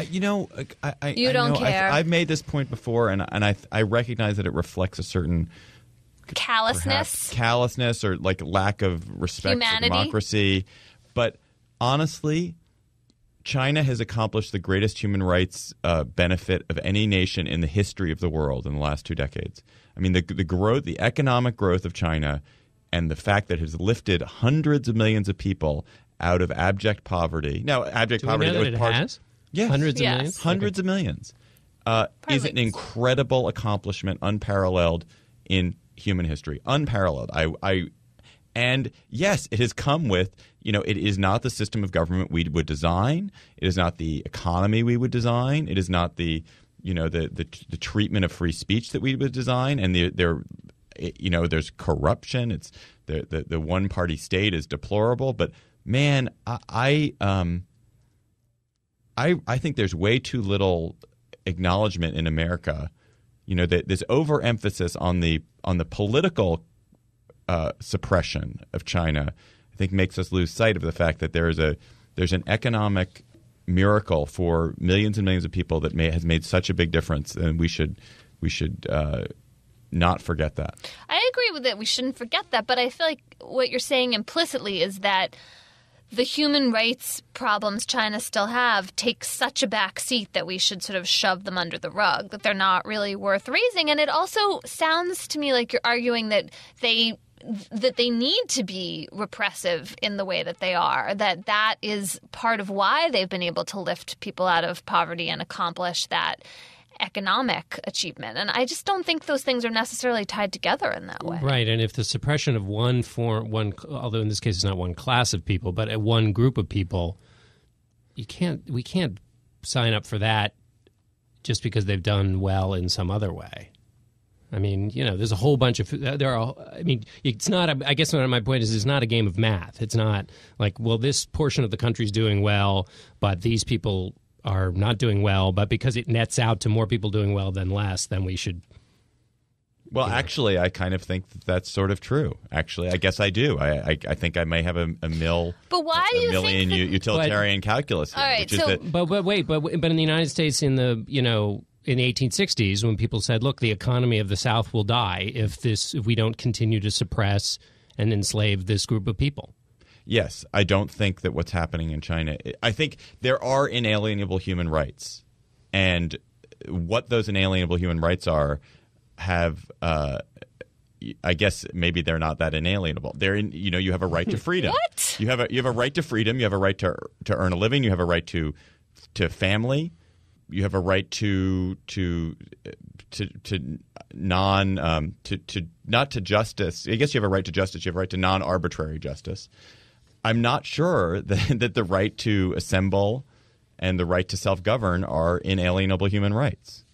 You don't care. I've made this point before, and I recognize that it reflects a certain callousness or like lack of respect for democracy. But honestly, China has accomplished the greatest human rights benefit of any nation in the history of the world in the last 2 decades. I mean, the economic growth of China and the fact that it has lifted hundreds of millions of people out of abject poverty. Now, abject poverty that it has? Yes. Hundreds of millions? Hundreds of millions. Is an incredible accomplishment, unparalleled in human history. Unparalleled. And yes, it has come with, it is not the system of government we would design. It is not the economy we would design. It is not the treatment of free speech that we would design. And there's corruption. It's the one party state is deplorable. But man, I think there's way too little acknowledgement in America. This overemphasis on the political suppression of China, I think, makes us lose sight of the fact that there's an economic miracle for millions and millions of people that has made such a big difference, and we should not forget that. I agree with it. We shouldn't forget that, but I feel like what you're saying implicitly is that the human rights problems China still have take such a back seat that we should sort of shove them under the rug, that they're not really worth raising. And it also sounds to me like you're arguing that they need to be repressive in the way that they are, that is part of why they've been able to lift people out of poverty and accomplish that economic achievement. And I just don't think those things are necessarily tied together in that way. Right. And if the suppression of one although in this case it's not one class of people, but one group of people, we can't sign up for that just because they've done well in some other way. I mean, there's a whole bunch of it's not I guess my point is it's not a game of math. It's not like, well, this portion of the country's doing well, but these people are not doing well, but because it nets out to more people doing well than less, then we should. Well, actually, I kind of think that's sort of true. Actually, I guess I do. I think I may have a million utilitarian calculus here. All right, but in the United States in the in the 1860s, when people said, look, the economy of the South will die if we don't continue to suppress and enslave this group of people. Yes, I don't think that what's happening in China – I think there are inalienable human rights. And what those inalienable human rights are have I guess maybe they're not that inalienable. You have a right to freedom. What? You have a right to freedom. You have a right to earn a living. You have a right to family. You have a right not to justice. I guess you have a right to justice. You have a right to non-arbitrary justice. I'm not sure that the right to assemble and the right to self-govern are inalienable human rights.